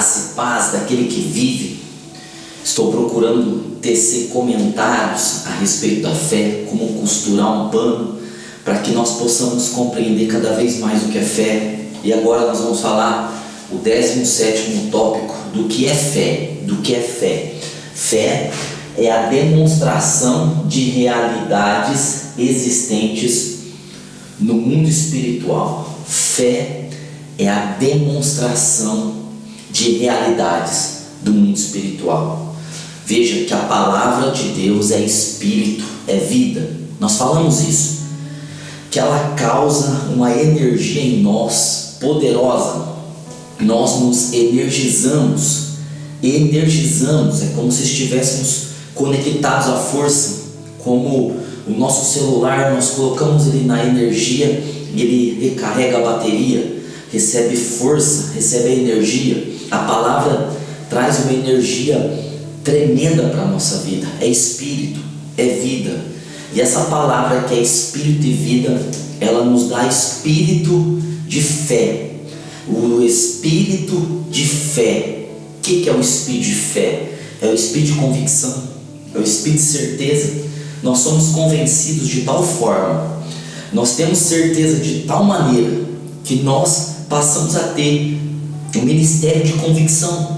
graça e paz daquele que vive. Estou procurando tecer comentários a respeito da fé, como costurar um pano, para que nós possamos compreender cada vez mais o que é fé. E agora nós vamos falar o 17º tópico do que é fé. Do que é fé? Fé é a demonstração de realidades existentes no mundo espiritual. Fé é a demonstração de realidades do mundo espiritual. Veja que a palavra de Deus é espírito, é vida. Nós falamos isso, que ela causa uma energia em nós poderosa. Nós nos energizamos, é como se estivéssemos conectados à força, como o nosso celular, nós colocamos ele na energia e ele recarrega a bateria, recebe força, recebe a energia. A palavra traz uma energia tremenda para a nossa vida, é espírito, é vida. E essa palavra que é espírito e vida, ela nos dá espírito de fé. O espírito de fé. O que é o espírito de fé? É o espírito de convicção, é o espírito de certeza. Nós somos convencidos de tal forma, nós temos certeza de tal maneira, que nós passamos a ter um ministério de convicção.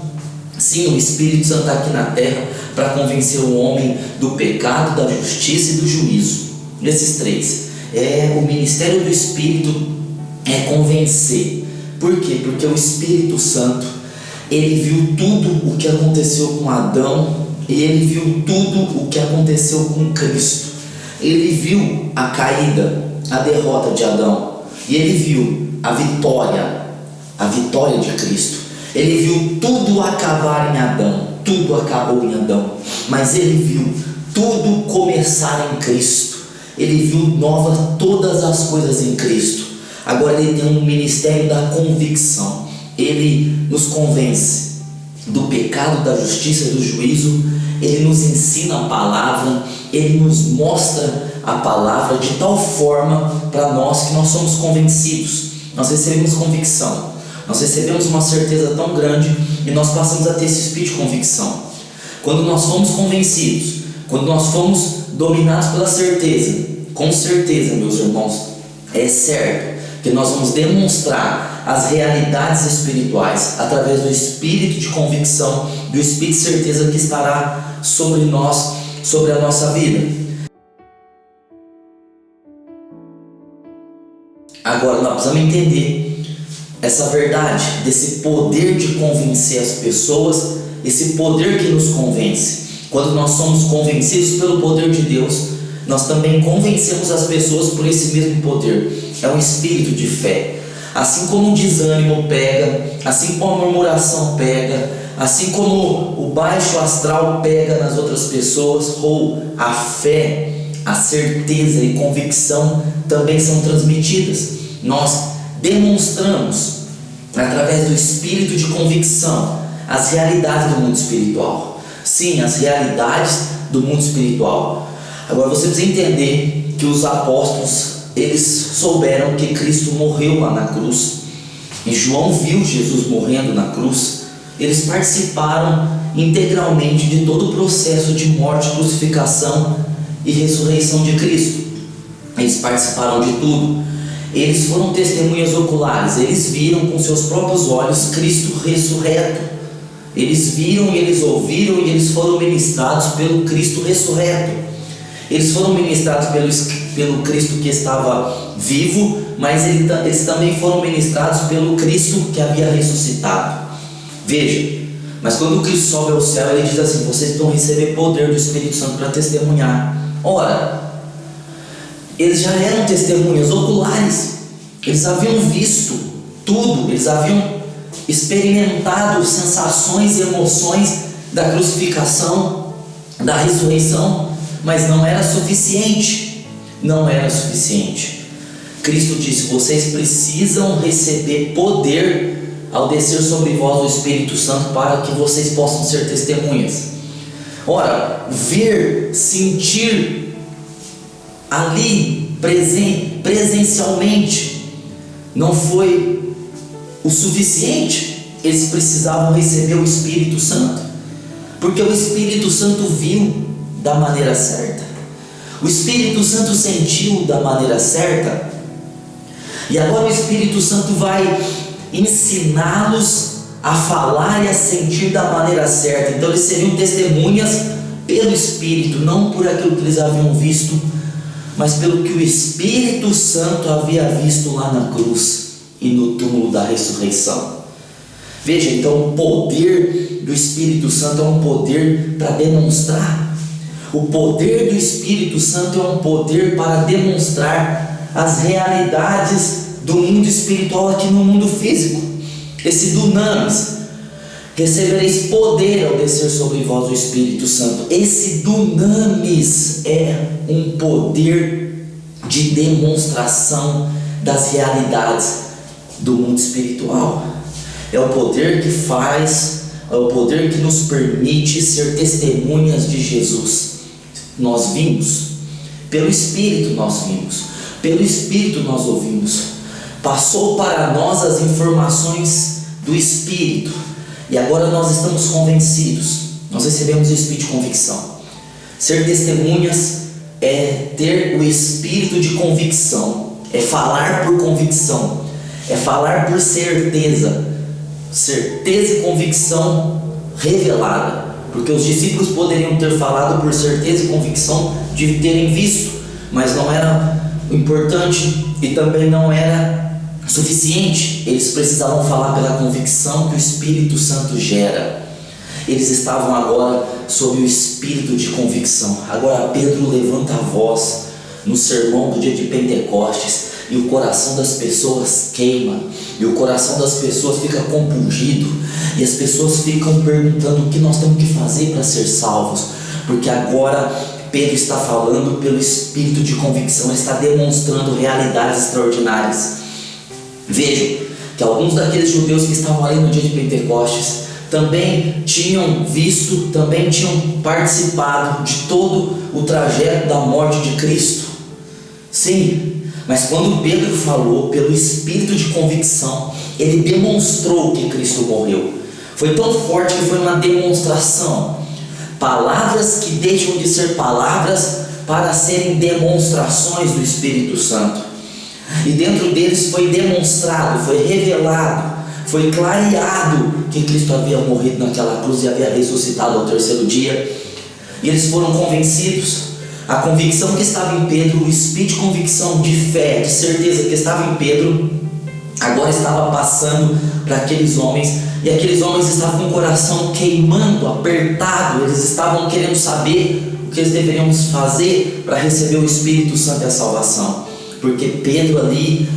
Sim, o Espírito Santo está aqui na terra para convencer o homem do pecado, da justiça e do juízo. Esses três. O ministério do Espírito é convencer. Por quê? Porque o Espírito Santo, ele viu tudo o que aconteceu com Adão, e ele viu tudo o que aconteceu com Cristo. Ele viu a caída, a derrota de Adão, e ele viu a vitória de Cristo. Ele viu tudo acabar em Adão, tudo acabou em Adão, mas ele viu tudo começar em Cristo. Ele viu todas as coisas em Cristo. Agora ele tem um ministério da convicção. Ele nos convence do pecado, da justiça e do juízo. Ele nos ensina a palavra, ele nos mostra a palavra de tal forma para nós que nós somos convencidos. Nós recebemos convicção, nós recebemos uma certeza tão grande e nós passamos a ter esse espírito de convicção. Quando nós fomos convencidos, quando nós fomos dominados pela certeza, com certeza, meus irmãos, é certo que nós vamos demonstrar as realidades espirituais através do espírito de convicção, do espírito de certeza que estará sobre nós, sobre a nossa vida. Agora nós precisamos entender essa verdade, desse poder de convencer as pessoas, esse poder que nos convence. Quando nós somos convencidos pelo poder de Deus, nós também convencemos as pessoas por esse mesmo poder. É um espírito de fé. Assim como o desânimo pega, assim como a murmuração pega, assim como o baixo astral pega nas outras pessoas, ou a fé, a certeza e convicção também são transmitidas. Nós demonstramos, através do espírito de convicção, as realidades do mundo espiritual. Sim, as realidades do mundo espiritual. Agora você precisa entender que os apóstolos, eles souberam que Cristo morreu lá na cruz. E João viu Jesus morrendo na cruz. Eles participaram integralmente de todo o processo de morte, crucificação e ressurreição de Cristo. Eles participaram de tudo. Eles foram testemunhas oculares. Eles viram com seus próprios olhos Cristo ressurreto. Eles viram e eles ouviram e eles foram ministrados pelo Cristo ressurreto. Eles foram ministrados pelo Cristo que estava vivo, mas eles também foram ministrados pelo Cristo que havia ressuscitado. Veja, mas quando o Cristo sobe ao céu, ele diz assim: vocês vão receber poder do Espírito Santo para testemunhar. Ora, eles já eram testemunhas oculares, eles haviam visto tudo, eles haviam experimentado sensações e emoções da crucificação, da ressurreição, mas não era suficiente. Não era suficiente. Cristo disse: vocês precisam receber poder ao descer sobre vós o Espírito Santo, para que vocês possam ser testemunhas. Ora, ver, sentir ali presencialmente não foi o suficiente. eles precisavam receber o Espírito Santo, porque o Espírito Santo viu da maneira certa, o Espírito Santo sentiu da maneira certa, e agora o Espírito Santo vai ensiná-los a falar e a sentir da maneira certa. Então eles seriam testemunhas pelo Espírito, não por aquilo que eles haviam visto, mas pelo que o Espírito Santo havia visto lá na cruz e no túmulo da ressurreição. Veja, então o poder do Espírito Santo é um poder para demonstrar. O poder do Espírito Santo é um poder para demonstrar as realidades do mundo espiritual aqui no mundo físico. Esse dunamis: recebereis poder ao descer sobre vós o Espírito Santo. Esse dunamis é um poder de demonstração das realidades do mundo espiritual. É o poder que faz, é o poder que nos permite ser testemunhas de Jesus. Nós vimos, pelo Espírito nós vimos, pelo Espírito nós ouvimos. Passou para nós as informações do Espírito, e agora nós estamos convencidos. Nós recebemos o Espírito de convicção. Ser testemunhas é ter o Espírito de convicção, é falar por convicção, é falar por certeza e convicção revelada, porque os discípulos poderiam ter falado por certeza e convicção de terem visto, mas não era importante e também não era suficiente. Eles precisavam falar pela convicção que o Espírito Santo gera. Eles estavam agora sob o Espírito de convicção. Agora Pedro levanta a voz no sermão do dia de Pentecostes, e o coração das pessoas queima, e o coração das pessoas fica compungido, e as pessoas ficam perguntando o que nós temos que fazer para ser salvos, porque agora Pedro está falando pelo Espírito de convicção, ele está demonstrando realidades extraordinárias. Vejam que alguns daqueles judeus que estavam ali no dia de Pentecostes também tinham visto, também tinham participado de todo o trajeto da morte de Cristo. Sim, mas quando Pedro falou pelo Espírito de convicção, ele demonstrou que Cristo morreu. Foi tão forte que foi uma demonstração. Palavras que deixam de ser palavras para serem demonstrações do Espírito Santo. E dentro deles foi demonstrado, foi revelado, foi clareado que Cristo havia morrido naquela cruz e havia ressuscitado ao terceiro dia. E eles foram convencidos. A convicção que estava em Pedro, o espírito de convicção, de fé, de certeza que estava em Pedro, agora estava passando para aqueles homens. E aqueles homens estavam com o coração queimando, apertado. Eles estavam querendo saber o que eles deveriam fazer para receber o Espírito Santo e a salvação, porque Pedro ali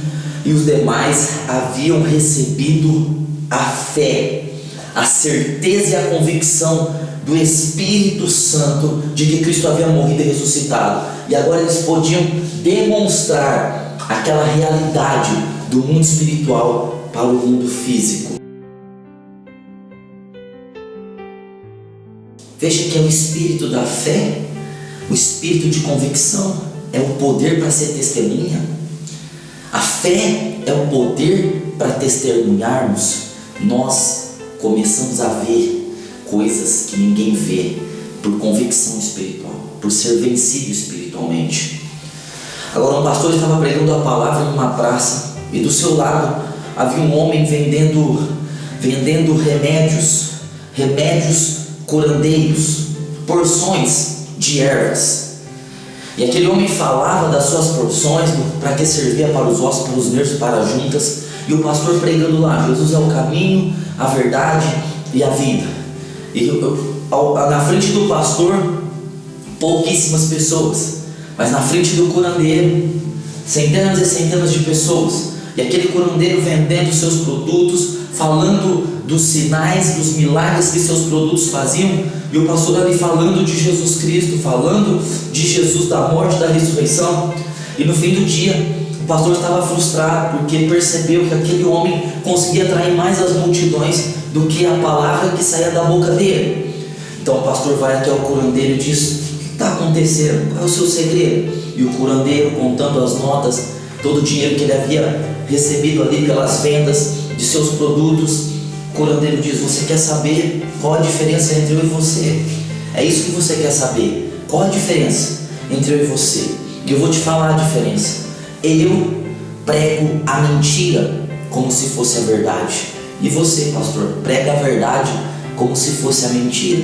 e os demais haviam recebido a fé, a certeza e a convicção do Espírito Santo de que Cristo havia morrido e ressuscitado, e agora eles podiam demonstrar aquela realidade do mundo espiritual para o mundo físico. Veja que é o espírito da fé, o espírito de convicção, é o poder para ser testemunha. A fé é o poder para testemunharmos. Nós começamos a ver coisas que ninguém vê por convicção espiritual, por ser vencido espiritualmente. Agora um pastor estava pregando a palavra em uma praça, e do seu lado havia um homem vendendo remédios curandeiros, porções de ervas. E aquele homem falava das suas porções, para que servia para os ossos, para os nervos, para as juntas. E o pastor pregando lá: Jesus é o caminho, a verdade e a vida. E na frente do pastor, pouquíssimas pessoas, mas na frente do curandeiro, centenas e centenas de pessoas. E aquele curandeiro vendendo seus produtos, falando dos sinais, dos milagres que seus produtos faziam, e o pastor ali falando de Jesus Cristo, falando de Jesus, da morte, da ressurreição. E no fim do dia, o pastor estava frustrado, porque percebeu que aquele homem conseguia atrair mais as multidões do que a palavra que saía da boca dele. Então o pastor vai até o curandeiro e diz: o que está acontecendo? Qual é o seu segredo? E o curandeiro, contando as notas, todo o dinheiro que ele havia recebido ali pelas vendas de seus produtos, curandeiro diz: você quer saber qual a diferença entre eu e você? É isso que você quer saber. Qual a diferença entre eu e você? E eu vou te falar a diferença. Eu prego a mentira como se fosse a verdade. E você, pastor, prega a verdade como se fosse a mentira.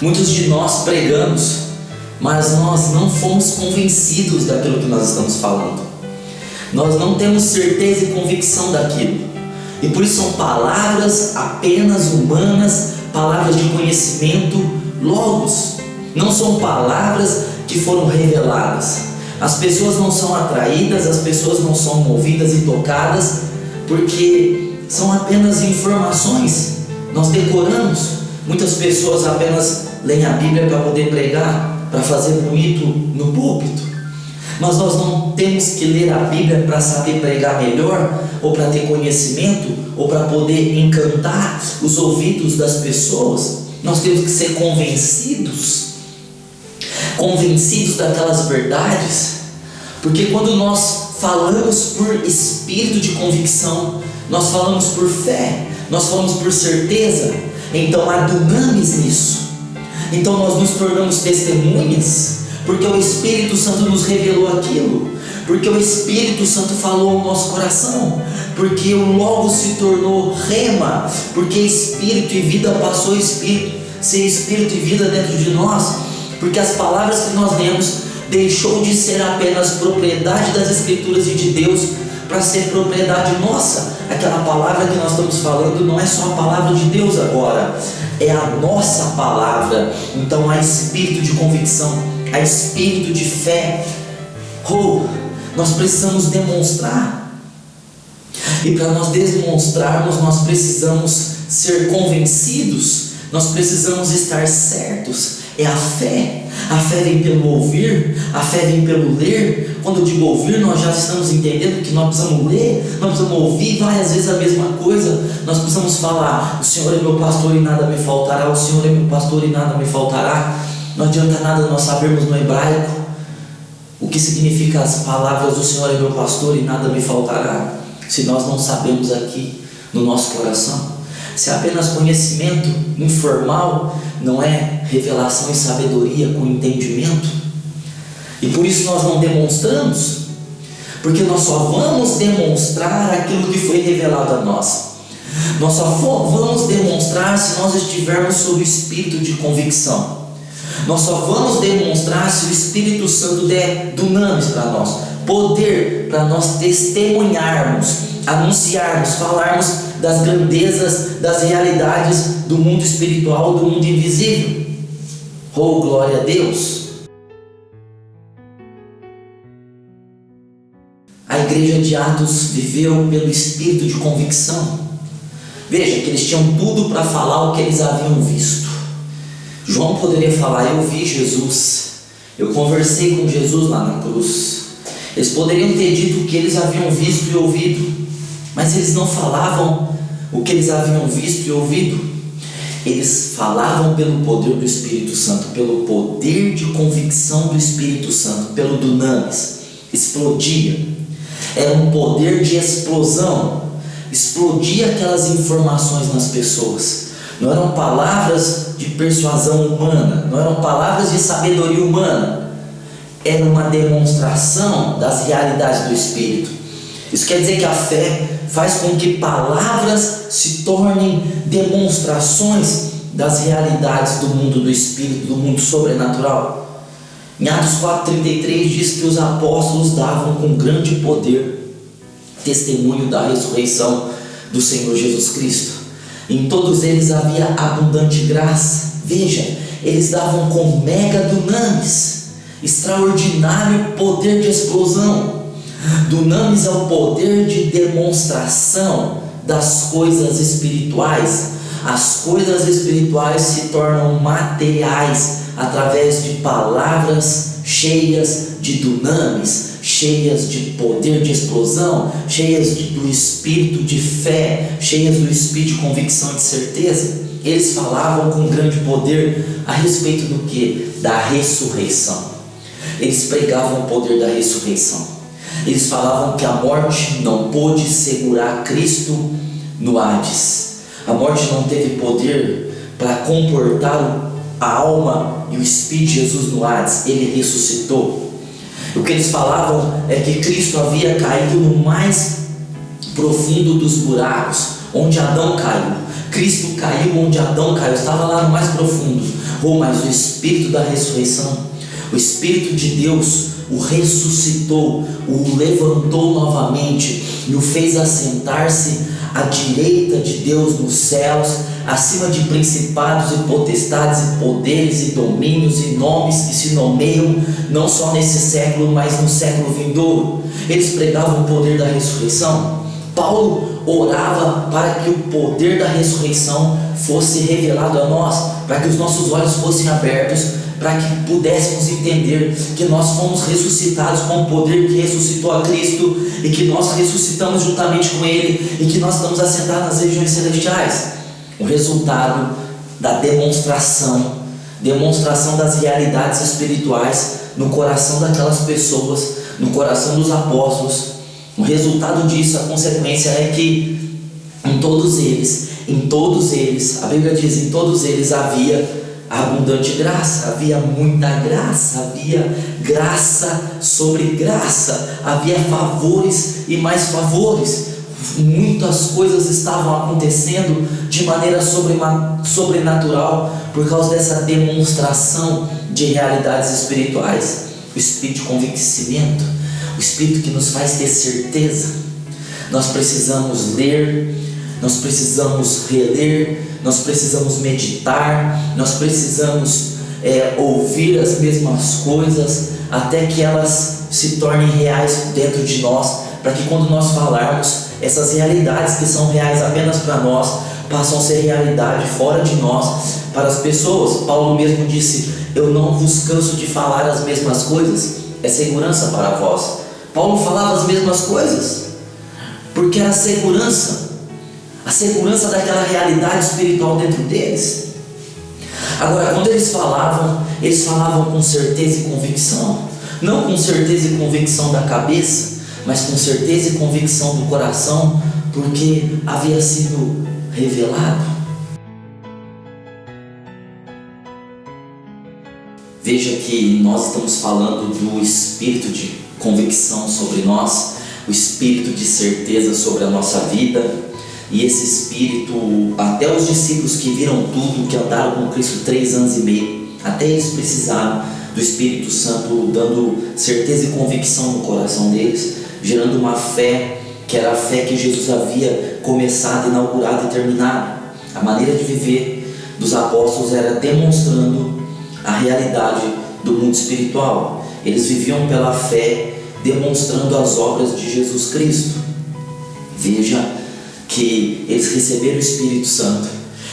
Muitos de nós pregamos, mas nós não fomos convencidos daquilo que nós estamos falando. Nós não temos certeza e convicção daquilo. E por isso são palavras apenas humanas, palavras de conhecimento, logos. Não são palavras que foram reveladas. As pessoas não são atraídas, as pessoas não são movidas e tocadas, porque são apenas informações. Nós decoramos. Muitas pessoas apenas leem a Bíblia para poder pregar, para fazer bonito no púlpito. Mas nós não temos que ler a Bíblia para saber pregar melhor, ou para ter conhecimento, ou para poder encantar os ouvidos das pessoas. Nós temos que ser convencidos daquelas verdades, porque quando nós falamos por espírito de convicção, nós falamos por fé, nós falamos por certeza, então há dunamis nisso. Então nós nos tornamos testemunhas, porque o Espírito Santo nos revelou aquilo, porque o Espírito Santo falou ao nosso coração, porque o Logo se tornou rema, porque Espírito e vida passou a ser Espírito e vida dentro de nós, porque as palavras que nós lemos deixou de ser apenas propriedade das Escrituras e de Deus para ser propriedade nossa. Aquela palavra que nós estamos falando não é só a palavra de Deus agora, é a nossa palavra. Então há espírito de convicção, há espírito de fé. Nós precisamos demonstrar, e para nós demonstrarmos, nós precisamos ser convencidos, nós precisamos estar certos. É a fé vem pelo ouvir, a fé vem pelo ler. Quando eu digo ouvir, nós já estamos entendendo que nós precisamos ler, nós precisamos ouvir várias vezes a mesma coisa. Nós precisamos falar: o Senhor é meu pastor e nada me faltará, o Senhor é meu pastor e nada me faltará. Não adianta nada nós sabermos no hebraico o que significa as palavras: o Senhor é meu pastor e nada me faltará, se nós não sabemos aqui no nosso coração. Se é apenas conhecimento informal, não é revelação e sabedoria com entendimento. E por isso nós não demonstramos, porque nós só vamos demonstrar aquilo que foi revelado a nós. Nós só vamos demonstrar se nós estivermos sob o espírito de convicção. Nós só vamos demonstrar se o Espírito Santo der dunamis para nós, poder para nós testemunharmos, anunciarmos, falarmos das grandezas, das realidades do mundo espiritual, do mundo invisível. Glória a Deus! A igreja de Atos viveu pelo espírito de convicção. Veja que eles tinham tudo para falar o que eles haviam visto. João poderia falar: eu vi Jesus, eu conversei com Jesus lá na cruz. Eles poderiam ter dito o que eles haviam visto e ouvido, mas eles não falavam o que eles haviam visto e ouvido. Eles falavam pelo poder do Espírito Santo, pelo poder de convicção do Espírito Santo, pelo dunamis. Explodia. Era um poder de explosão. Explodia aquelas informações nas pessoas. Não eram palavras de persuasão humana, não eram palavras de sabedoria humana. Era uma demonstração das realidades do Espírito. Isso quer dizer que a fé faz com que palavras se tornem demonstrações das realidades do mundo do Espírito, do mundo sobrenatural. Em Atos 4,33 diz que os apóstolos davam com grande poder testemunho da ressurreição do Senhor Jesus Cristo. Em todos eles havia abundante graça. Veja, eles davam com mega dunamis, extraordinário poder de explosão. Dunamis é o poder de demonstração das coisas espirituais. As coisas espirituais se tornam materiais através de palavras cheias de dunamis, cheias de poder de explosão, cheias do espírito de fé, cheias do espírito de convicção e de certeza. Eles falavam com grande poder a respeito do que? Da ressurreição. Eles pregavam o poder da ressurreição. Eles falavam que a morte não pôde segurar Cristo no Hades. A morte não teve poder para comportar a alma e o espírito de Jesus no Hades. Ele ressuscitou. O que eles falavam é que Cristo havia caído no mais profundo dos buracos, onde Adão caiu. Cristo caiu onde Adão caiu, estava lá no mais profundo. Mas o Espírito da ressurreição, o Espírito de Deus o ressuscitou, o levantou novamente e o fez assentar-se à direita de Deus nos céus, acima de principados e potestades e poderes e domínios e nomes que se nomeiam não só nesse século, mas no século vindouro. Eles pregavam o poder da ressurreição. Paulo orava para que o poder da ressurreição fosse revelado a nós, para que os nossos olhos fossem abertos, para que pudéssemos entender que nós fomos ressuscitados com o poder que ressuscitou a Cristo, e que nós ressuscitamos juntamente com Ele, e que nós estamos assentados nas regiões celestiais. O resultado da demonstração das realidades espirituais no coração daquelas pessoas, no coração dos apóstolos. O resultado disso, a consequência é que em todos eles, a Bíblia diz, em todos eles havia abundante graça, havia muita graça, havia graça sobre graça, havia favores e mais favores. Muitas coisas estavam acontecendo de maneira sobrenatural por causa dessa demonstração de realidades espirituais. O espírito de convencimento, o espírito que nos faz ter certeza. Nós precisamos ler, nós precisamos reler, nós precisamos meditar, nós precisamos ouvir as mesmas coisas até que elas se tornem reais dentro de nós, para que quando nós falarmos, essas realidades que são reais apenas para nós passam a ser realidade fora de nós para as pessoas. Paulo mesmo disse: eu não vos canso de falar as mesmas coisas, é segurança para vós. Paulo falava as mesmas coisas porque era a segurança daquela realidade espiritual dentro deles. Agora, quando eles falavam com certeza e convicção, não com certeza e convicção da cabeça, mas com certeza e convicção do coração, porque havia sido revelado. Veja que nós estamos falando do espírito de convicção sobre nós, o espírito de certeza sobre a nossa vida. E esse espírito, até os discípulos que viram tudo, que andaram com Cristo 3 anos e meio, até eles precisaram do Espírito Santo dando certeza e convicção no coração deles, gerando uma fé que era a fé que Jesus havia começado, inaugurado e terminado. A maneira de viver dos apóstolos era demonstrando a realidade do mundo espiritual. Eles viviam pela fé, demonstrando as obras de Jesus Cristo. Veja que eles receberam o Espírito Santo,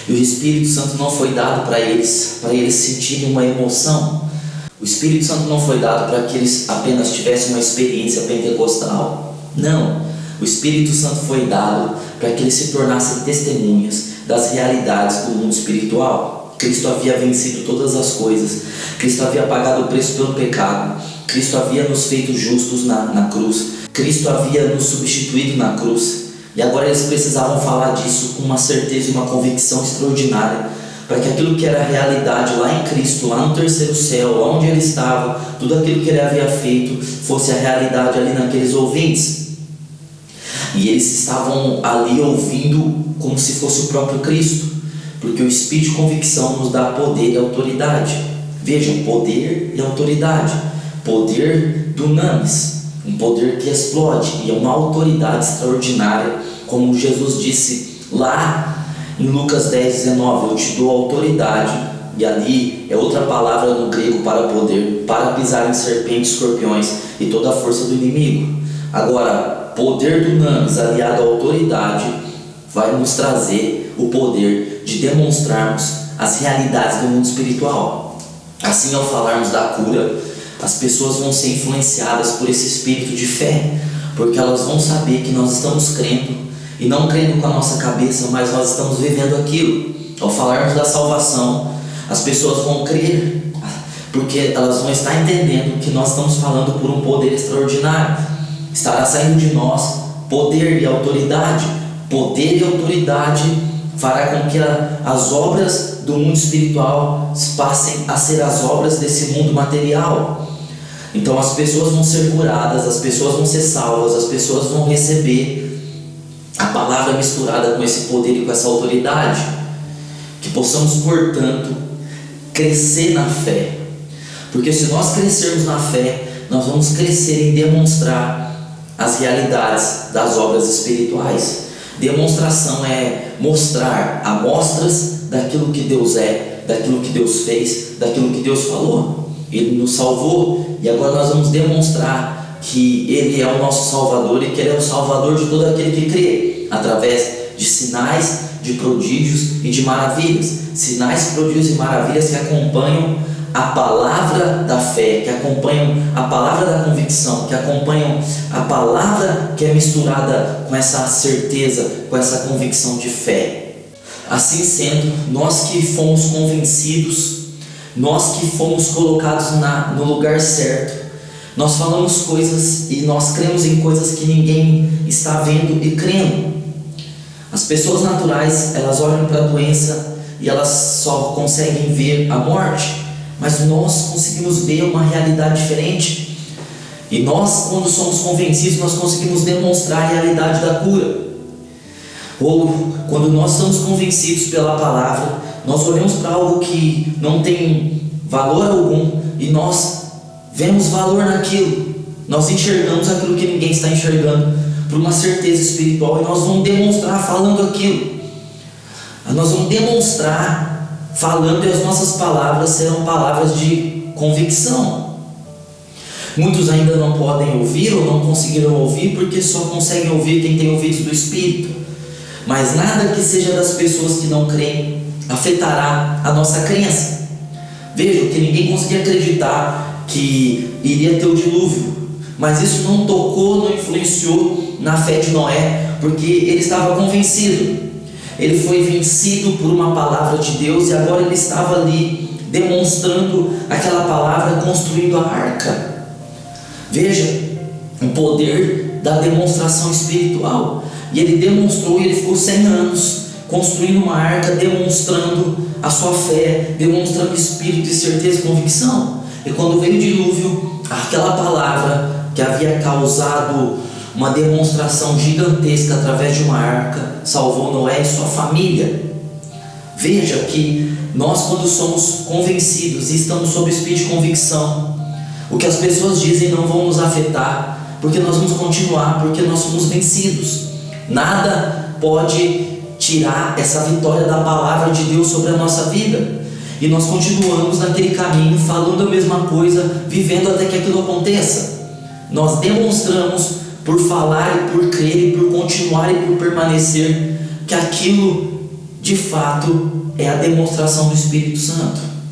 e o Espírito Santo não foi dado para eles sentirem uma emoção. O Espírito Santo não foi dado para que eles apenas tivessem uma experiência pentecostal. Não, o Espírito Santo foi dado para que eles se tornassem testemunhas das realidades do mundo espiritual. Cristo havia vencido todas as coisas, Cristo havia pagado o preço pelo pecado, Cristo havia nos feito justos na cruz, Cristo havia nos substituído na cruz. E agora eles precisavam falar disso com uma certeza e uma convicção extraordinária, para que aquilo que era realidade lá em Cristo, lá no terceiro céu, lá onde ele estava, tudo aquilo que ele havia feito, fosse a realidade ali naqueles ouvintes. E eles estavam ali ouvindo como se fosse o próprio Cristo, porque o Espírito de convicção nos dá poder e autoridade. Vejam, poder e autoridade. Poder dunamis, um poder que explode, e é uma autoridade extraordinária, como Jesus disse lá em Lucas 10:19, eu te dou autoridade, e ali é outra palavra no grego para poder, para pisar em serpentes, escorpiões e toda a força do inimigo. Agora, poder dunamis aliado à autoridade vai nos trazer o poder de demonstrarmos as realidades do mundo espiritual. Assim, ao falarmos da cura, as pessoas vão ser influenciadas por esse espírito de fé, porque elas vão saber que nós estamos crendo, e não crendo com a nossa cabeça, mas nós estamos vivendo aquilo. Ao falarmos da salvação, as pessoas vão crer, porque elas vão estar entendendo que nós estamos falando por um poder extraordinário. Estará saindo de nós poder e autoridade, poder e autoridade fará com que as obras do mundo espiritual passem a ser as obras desse mundo material. Então as pessoas vão ser curadas, as pessoas vão ser salvas, as pessoas vão receber a palavra misturada com esse poder e com essa autoridade. Que possamos, portanto, crescer na fé. Porque se nós crescermos na fé, nós vamos crescer em demonstrar as realidades das obras espirituais. Demonstração é mostrar amostras daquilo que Deus é, daquilo que Deus fez, daquilo que Deus falou. Ele nos salvou e agora nós vamos demonstrar que Ele é o nosso Salvador e que Ele é o Salvador de todo aquele que crê, através de sinais, de prodígios e de maravilhas. Sinais, prodígios e maravilhas que acompanham a palavra da fé, que acompanham a palavra da convicção, que acompanham a palavra que é misturada com essa certeza, com essa convicção de fé. Assim sendo, nós que fomos convencidos, nós que fomos colocados no lugar certo, nós falamos coisas e nós cremos em coisas que ninguém está vendo e crendo. As pessoas naturais, elas olham para a doença e elas só conseguem ver a morte, mas nós conseguimos ver uma realidade diferente. E nós, quando somos convencidos, nós conseguimos demonstrar a realidade da cura. Ou quando nós estamos convencidos pela palavra, nós olhamos para algo que não tem valor algum e nós vemos valor naquilo. Nós enxergamos aquilo que ninguém está enxergando por uma certeza espiritual e nós vamos demonstrar falando aquilo. Nós vamos demonstrar falando e as nossas palavras serão palavras de convicção. Muitos ainda não podem ouvir ou não conseguiram ouvir porque só conseguem ouvir quem tem ouvidos do Espírito. Mas nada que seja das pessoas que não creem afetará a nossa crença. Vejam que ninguém conseguia acreditar que iria ter o dilúvio, mas isso não tocou, não influenciou na fé de Noé, porque ele estava convencido. Ele foi vencido por uma palavra de Deus e agora ele estava ali demonstrando aquela palavra, construindo a arca. Veja o poder da demonstração espiritual. E ele demonstrou, e ele ficou 100 anos construindo uma arca, demonstrando a sua fé, demonstrando espírito e certeza e convicção. E quando veio o dilúvio, aquela palavra que havia causado uma demonstração gigantesca através de uma arca salvou Noé e sua família. Veja que nós, quando somos convencidos e estamos sob o espírito de convicção, o que as pessoas dizem não vão nos afetar, porque nós vamos continuar, porque nós somos vencidos. Nada pode tirar essa vitória da palavra de Deus sobre a nossa vida. E nós continuamos naquele caminho, falando a mesma coisa, vivendo até que aquilo aconteça. Nós demonstramos por falar e por crer e por continuar e por permanecer que aquilo de fato é a demonstração do Espírito Santo.